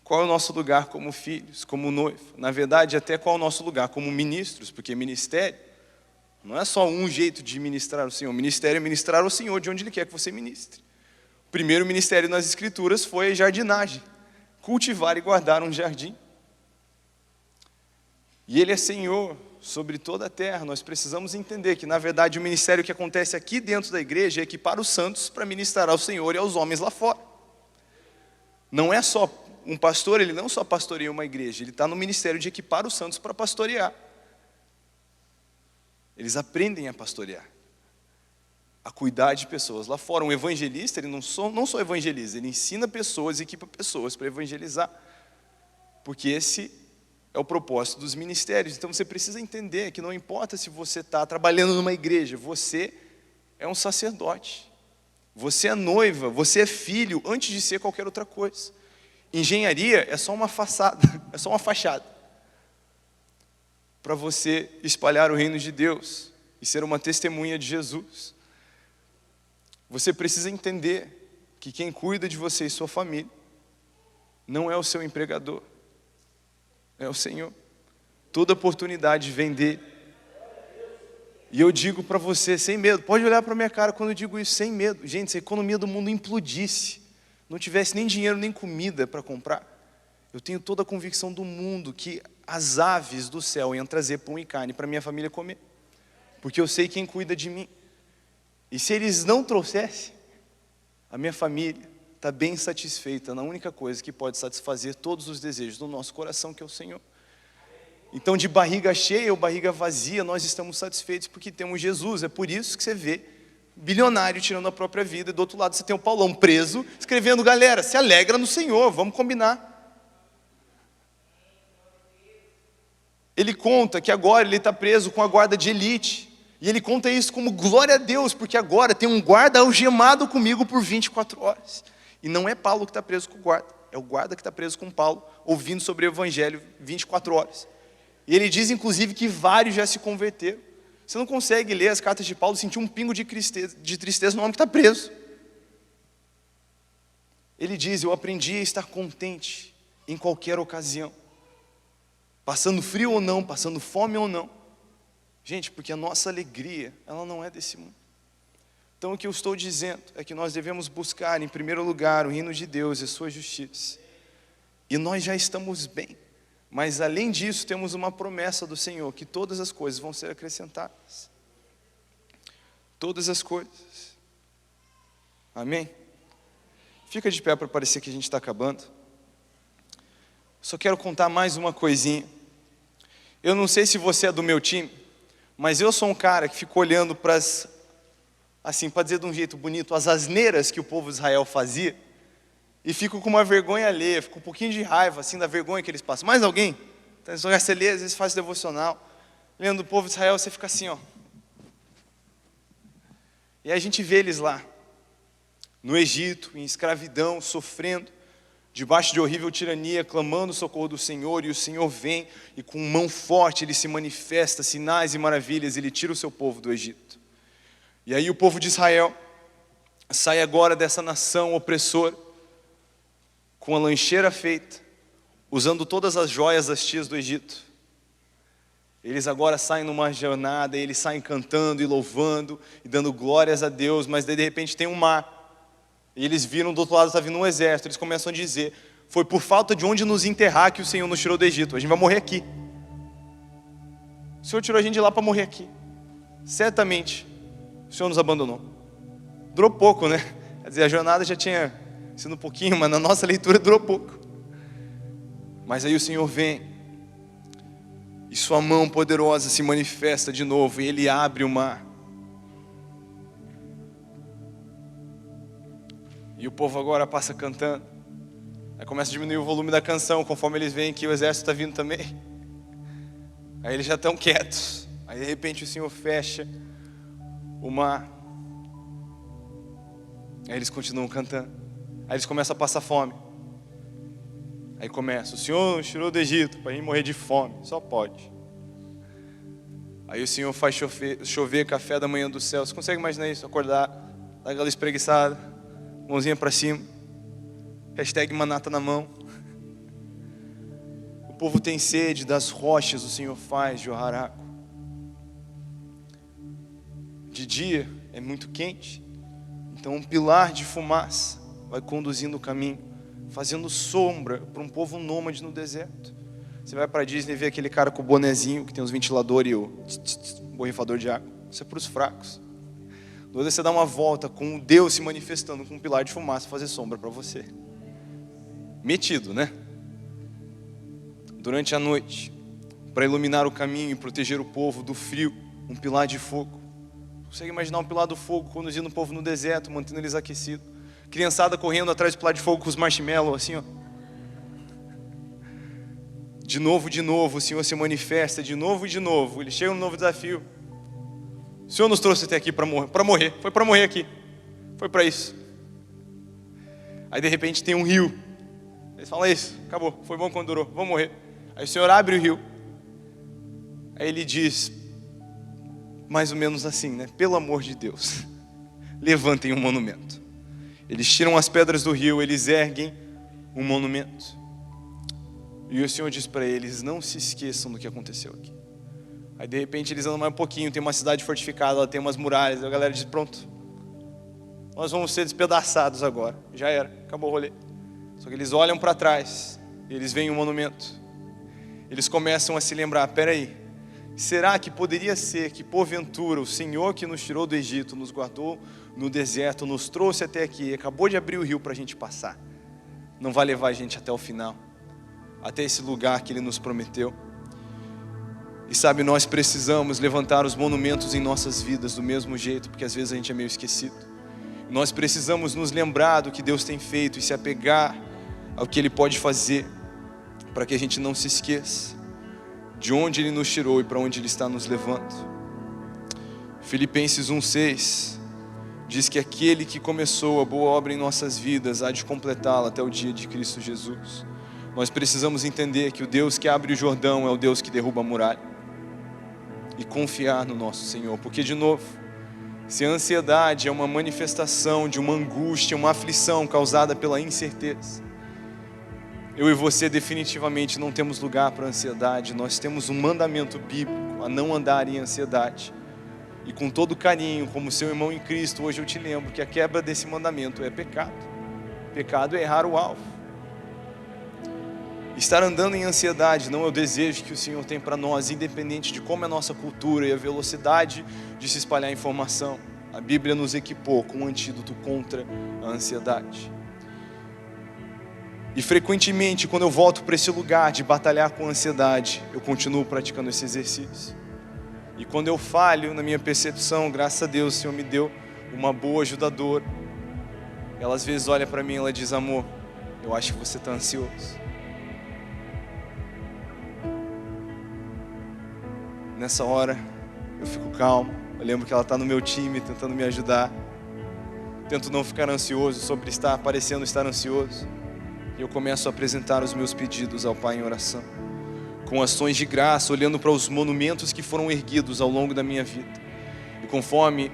qual é o nosso lugar como filhos, como noivo. Na verdade, até qual é o nosso lugar como ministros, porque ministério não é só um jeito de ministrar o Senhor. O ministério é ministrar o Senhor de onde Ele quer que você ministre. O primeiro ministério nas Escrituras foi a jardinagem. Cultivar e guardar um jardim. E Ele é Senhor sobre toda a terra. Nós precisamos entender que, na verdade, o ministério que acontece aqui dentro da igreja é equipar os santos para ministrar ao Senhor e aos homens lá fora. Não é só um pastor, ele não só pastoreia uma igreja, ele está no ministério de equipar os santos para pastorear. Eles aprendem a pastorear, a cuidar de pessoas lá fora. Um evangelista, ele não só evangeliza, ele ensina pessoas, equipa pessoas para evangelizar. Porque esse é o propósito dos ministérios. Então você precisa entender que não importa se você está trabalhando numa igreja, você é um sacerdote. Você é noiva, você é filho, antes de ser qualquer outra coisa. Engenharia é só uma façada, é só uma fachada para você espalhar o reino de Deus e ser uma testemunha de Jesus. Você precisa entender que quem cuida de você e sua família não é o seu empregador, é o Senhor. Toda oportunidade vem dele. E eu digo para você sem medo, pode olhar para a minha cara quando eu digo isso, sem medo. Gente, se a economia do mundo implodisse, não tivesse nem dinheiro nem comida para comprar, eu tenho toda a convicção do mundo que as aves do céu iam trazer pão e carne para minha família comer, porque eu sei quem cuida de mim. E se eles não trouxessem, a minha família está bem satisfeita na única coisa que pode satisfazer todos os desejos do nosso coração, que é o Senhor. Então, de barriga cheia ou barriga vazia, nós estamos satisfeitos porque temos Jesus. É por isso que você vê bilionário tirando a própria vida, e do outro lado você tem o Paulão preso, escrevendo, galera, se alegra no Senhor, vamos combinar. Ele conta que agora ele está preso com a guarda de elite, e ele conta isso como glória a Deus, porque agora tem um guarda algemado comigo por 24 horas. E não é Paulo que está preso com o guarda, é o guarda que está preso com Paulo, ouvindo sobre o evangelho 24 horas. E ele diz, inclusive, que vários já se converteram. Você não consegue ler as cartas de Paulo e sentir um pingo de tristeza no homem que está preso. Ele diz, eu aprendi a estar contente em qualquer ocasião. Passando frio ou não, passando fome ou não. Gente, porque a nossa alegria, ela não é desse mundo. Então o que eu estou dizendo é que nós devemos buscar em primeiro lugar o reino de Deus e a sua justiça. E nós já estamos bem. Mas além disso, temos uma promessa do Senhor, que todas as coisas vão ser acrescentadas. Todas as coisas. Amém? Fica de pé para parecer que a gente está acabando. Só quero contar mais uma coisinha. Eu não sei se você é do meu time, mas eu sou um cara que fico olhando para as, assim, para dizer de um jeito bonito, as asneiras que o povo de Israel fazia, e fico com uma vergonha alheia, fico com um pouquinho de raiva, assim, da vergonha que eles passam. Mais alguém? Então, você lê, às vezes faz devocional, lendo o povo de Israel, você fica assim, ó. E aí a gente vê eles lá, no Egito, em escravidão, sofrendo, debaixo de horrível tirania, clamando o socorro do Senhor, e o Senhor vem, e com mão forte Ele se manifesta, sinais e maravilhas, Ele tira o seu povo do Egito. E aí o povo de Israel sai agora dessa nação opressora, com a lancheira feita, usando todas as joias das tias do Egito. Eles agora saem numa jornada, eles saem cantando e louvando, e dando glórias a Deus, mas daí de repente tem um mar. E eles viram do outro lado está vindo um exército, eles começam a dizer, foi por falta de onde nos enterrar que o Senhor nos tirou do Egito, a gente vai morrer aqui. O Senhor tirou a gente de lá para morrer aqui. Certamente, o Senhor nos abandonou. Durou pouco, né? Quer dizer, a jornada já tinha sido um pouquinho, mas na nossa leitura durou pouco. Mas aí o Senhor vem, e sua mão poderosa se manifesta de novo, e Ele abre o mar. E o povo agora passa cantando. Aí começa a diminuir o volume da canção, conforme eles veem que o exército está vindo também. Aí eles já estão quietos. Aí de repente o Senhor fecha o mar. Aí eles continuam cantando. Aí eles começam a passar fome. Aí começa, o Senhor nos tirou do Egito para a gente morrer de fome, só pode. Aí o Senhor faz chover café da manhã do céu. Você consegue imaginar isso? Acordar, dar aquela espreguiçada, mãozinha para cima, hashtag manata na mão. O povo tem sede, das rochas o Senhor faz jorrar água. De dia é muito quente, então um pilar de fumaça vai conduzindo o caminho, fazendo sombra para um povo nômade no deserto. Você vai para a Disney e vê aquele cara com o bonezinho, que tem os ventiladores e o borrifador de água. Isso é para os fracos. Depois você dá uma volta com o Deus se manifestando com um pilar de fumaça, fazer sombra para você. Metido, né? Durante a noite, para iluminar o caminho e proteger o povo do frio, um pilar de fogo. Você consegue imaginar um pilar do fogo conduzindo o povo no deserto, mantendo eles aquecidos? Criançada correndo atrás do pilar de fogo com os marshmallows, assim, ó. De novo, o Senhor se manifesta, de novo. Ele chega um novo desafio. O Senhor nos trouxe até aqui para morrer. Foi para morrer aqui. Foi para isso. Aí de repente tem um rio. Eles falam, isso, acabou, foi bom quando durou, vamos morrer. Aí o Senhor abre o rio. Aí Ele diz, mais ou menos assim, né? Pelo amor de Deus, levantem um monumento. Eles tiram as pedras do rio, eles erguem um monumento. E o Senhor diz para eles, não se esqueçam do que aconteceu aqui. Aí de repente eles andam mais um pouquinho, tem uma cidade fortificada, ela tem umas muralhas, a galera diz, pronto, nós vamos ser despedaçados agora. Já era, acabou o rolê. Só que eles olham para trás, e eles veem um monumento. Eles começam a se lembrar, peraí, será que poderia ser que porventura o Senhor que nos tirou do Egito, nos guardou no deserto, nos trouxe até aqui, acabou de abrir o rio para a gente passar, não vai levar a gente até o final, até esse lugar que Ele nos prometeu? E sabe, nós precisamos levantar os monumentos em nossas vidas do mesmo jeito, porque às vezes a gente é meio esquecido. Nós precisamos nos lembrar do que Deus tem feito e se apegar ao que Ele pode fazer, para que a gente não se esqueça de onde Ele nos tirou e para onde Ele está nos levando. Filipenses 1,6 diz que aquele que começou a boa obra em nossas vidas há de completá-la até o dia de Cristo Jesus. Nós precisamos entender que o Deus que abre o Jordão é o Deus que derruba a muralha, e confiar no nosso Senhor, porque de novo, se a ansiedade é uma manifestação de uma angústia, uma aflição causada pela incerteza, eu e você definitivamente não temos lugar para ansiedade. Nós temos um mandamento bíblico a não andar em ansiedade, e com todo carinho, como seu irmão em Cristo, hoje eu te lembro que a quebra desse mandamento é pecado. Pecado é errar o alvo. Estar andando em ansiedade não é o desejo que o Senhor tem para nós, independente de como é a nossa cultura e a velocidade de se espalhar a informação. A Bíblia nos equipou com um antídoto contra a ansiedade. E frequentemente, quando eu volto para esse lugar de batalhar com a ansiedade, eu continuo praticando esse exercício. E quando eu falho na minha percepção, graças a Deus, o Senhor me deu uma boa ajudadora. Ela às vezes olha para mim e ela diz: amor, eu acho que você está ansioso. Nessa hora, eu fico calmo. Eu lembro que ela está no meu time, tentando me ajudar. Tento não ficar ansioso sobre parecendo estar ansioso. E eu começo a apresentar os meus pedidos ao Pai em oração, com ações de graça, olhando para os monumentos que foram erguidos ao longo da minha vida. E conforme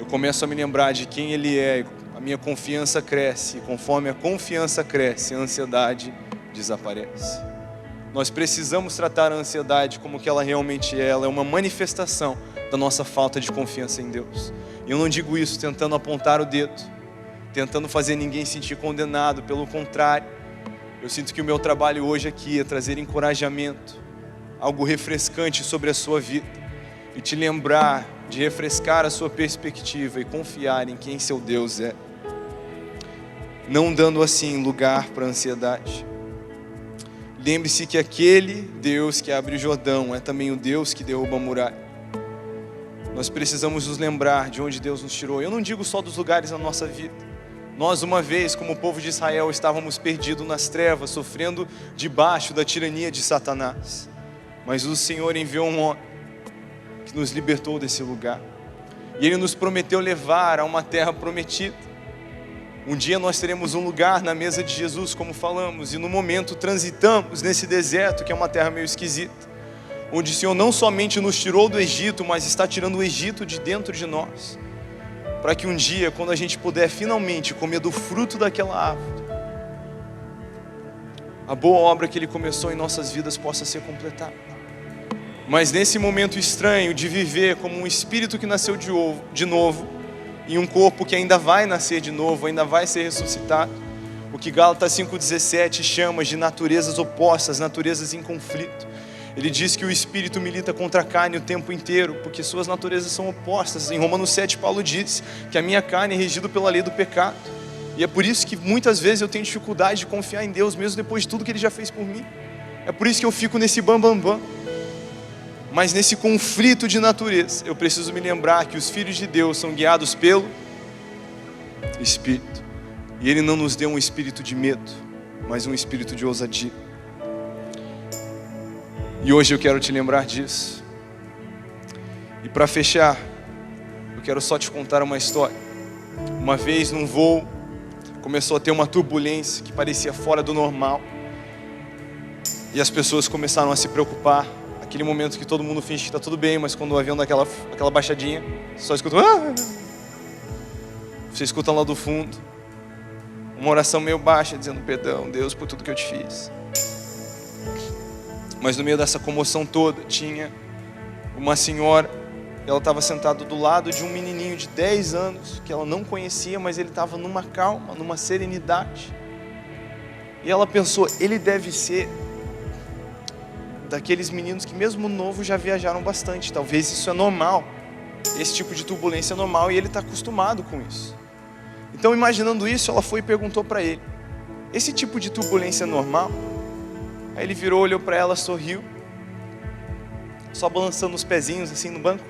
eu começo a me lembrar de quem Ele é, a minha confiança cresce. E conforme a confiança cresce, a ansiedade desaparece. Nós precisamos tratar a ansiedade como que ela realmente é. Ela é uma manifestação da nossa falta de confiança em Deus. E eu não digo isso tentando apontar o dedo, tentando fazer ninguém sentir condenado. Pelo contrário, eu sinto que o meu trabalho hoje aqui é trazer encorajamento, algo refrescante sobre a sua vida, e te lembrar de refrescar a sua perspectiva e confiar em quem seu Deus é, não dando assim lugar para a ansiedade. Lembre-se que aquele Deus que abre o Jordão é também o Deus que derruba a muralha. Nós precisamos nos lembrar de onde Deus nos tirou. Eu não digo só dos lugares da nossa vida. Nós, uma vez, como o povo de Israel, estávamos perdidos nas trevas, sofrendo debaixo da tirania de Satanás. Mas o Senhor enviou um homem que nos libertou desse lugar. E Ele nos prometeu levar a uma terra prometida. Um dia nós teremos um lugar na mesa de Jesus, como falamos, e no momento transitamos nesse deserto, que é uma terra meio esquisita, onde o Senhor não somente nos tirou do Egito, mas está tirando o Egito de dentro de nós, para que um dia, quando a gente puder finalmente comer do fruto daquela árvore, a boa obra que Ele começou em nossas vidas possa ser completada. Mas nesse momento estranho de viver como um espírito que nasceu de novo, em um corpo que ainda vai nascer de novo, ainda vai ser ressuscitado, o que Gálatas 5,17 chama de naturezas opostas, naturezas em conflito. Ele diz que o espírito milita contra a carne o tempo inteiro, porque suas naturezas são opostas. Em Romanos 7, Paulo diz que a minha carne é regida pela lei do pecado. E é por isso que muitas vezes eu tenho dificuldade de confiar em Deus, mesmo depois de tudo que Ele já fez por mim. É por isso que eu fico nesse bam. Mas nesse conflito de natureza, eu preciso me lembrar que os filhos de Deus são guiados pelo Espírito. E Ele não nos deu um espírito de medo, mas um espírito de ousadia. E hoje eu quero te lembrar disso. E para fechar, eu quero só te contar uma história. Uma vez num voo, começou a ter uma turbulência que parecia fora do normal. E as pessoas começaram a se preocupar. Aquele momento que todo mundo finge que está tudo bem, mas quando o avião dá aquela baixadinha, só escuta... Você escuta lá do fundo uma oração meio baixa, dizendo: perdão, Deus, por tudo que eu te fiz. Mas no meio dessa comoção toda, tinha uma senhora. Ela estava sentada do lado de um menininho de 10 anos, que ela não conhecia, mas ele estava numa calma, numa serenidade. E ela pensou: ele deve ser daqueles meninos que mesmo novo já viajaram bastante. Talvez isso é normal, esse tipo de turbulência é normal, e ele está acostumado com isso. Então, imaginando isso, ela foi e perguntou para ele: esse tipo de turbulência é normal? Aí ele virou, olhou para ela, sorriu, só balançando os pezinhos assim no banco.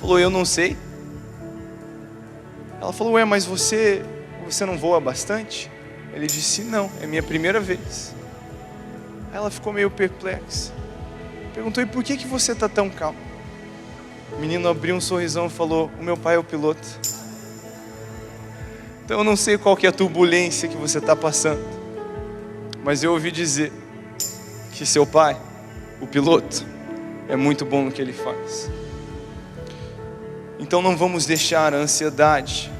Falou: eu não sei. Ela falou: ué, mas você não voa bastante? Ele disse: não, é minha primeira vez. Aí ela ficou meio perplexa. Perguntou: e por que você está tão calmo? O menino abriu um sorrisão e falou: o meu pai é o piloto. Então eu não sei qual que é a turbulência que você está passando, mas eu ouvi dizer que seu pai, o piloto, é muito bom no que ele faz. Então não vamos deixar a ansiedade,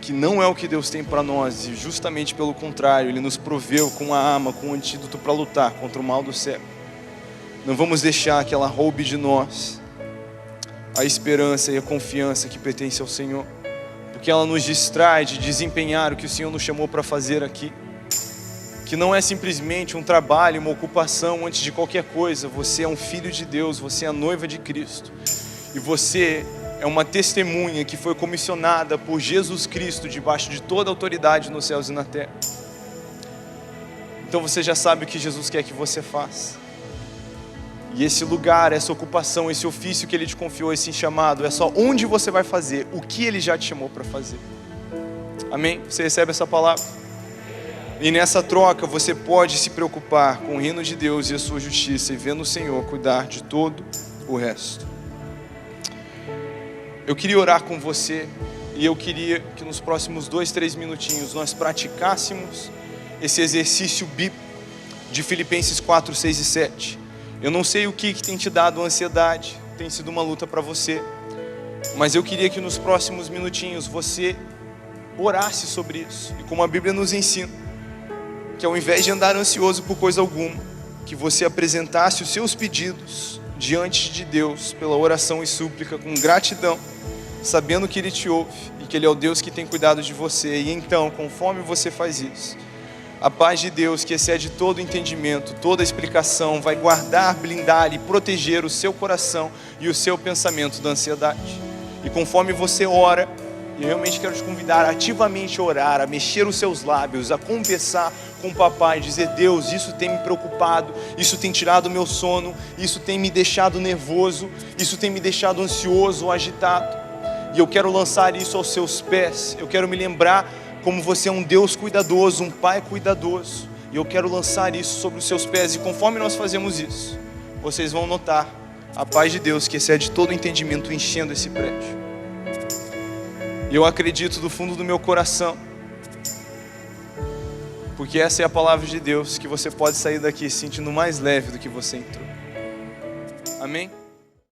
que não é o que Deus tem para nós, e justamente pelo contrário, Ele nos proveu com a arma, com o antídoto para lutar contra o mal do século. Não vamos deixar que ela roube de nós a esperança e a confiança que pertence ao Senhor, porque ela nos distrai de desempenhar o que o Senhor nos chamou para fazer aqui, que não é simplesmente um trabalho, uma ocupação antes de qualquer coisa. Você é um filho de Deus, você é a noiva de Cristo, e você é uma testemunha que foi comissionada por Jesus Cristo debaixo de toda a autoridade nos céus e na terra. Então você já sabe o que Jesus quer que você faça. E esse lugar, essa ocupação, esse ofício que Ele te confiou, esse chamado, é só onde você vai fazer o que Ele já te chamou para fazer. Amém? Você recebe essa palavra? E nessa troca você pode se preocupar com o reino de Deus e a sua justiça, e vendo o Senhor cuidar de todo o resto. Eu queria orar com você, e eu queria que nos próximos 2-3 minutinhos nós praticássemos esse exercício bíblico de Filipenses 4, 6 e 7. Eu não sei o que tem te dado ansiedade, tem sido uma luta para você, mas eu queria que nos próximos minutinhos você orasse sobre isso. E como a Bíblia nos ensina, que ao invés de andar ansioso por coisa alguma, que você apresentasse os seus pedidos diante de Deus pela oração e súplica com gratidão, sabendo que Ele te ouve e que Ele é o Deus que tem cuidado de você. E então, conforme você faz isso, a paz de Deus, que excede todo entendimento, toda explicação, vai guardar, blindar e proteger o seu coração e o seu pensamento da ansiedade. E conforme você ora, eu realmente quero te convidar a ativamente orar, a mexer os seus lábios, a conversar com o papai, dizer: Deus, isso tem me preocupado, isso tem tirado o meu sono, isso tem me deixado nervoso, isso tem me deixado ansioso, agitado. E eu quero lançar isso aos seus pés. Eu quero me lembrar como você é um Deus cuidadoso, um Pai cuidadoso. E eu quero lançar isso sobre os seus pés. E conforme nós fazemos isso, vocês vão notar a paz de Deus que excede todo entendimento enchendo esse prédio. E eu acredito do fundo do meu coração, porque essa é a palavra de Deus, que você pode sair daqui se sentindo mais leve do que você entrou. Amém?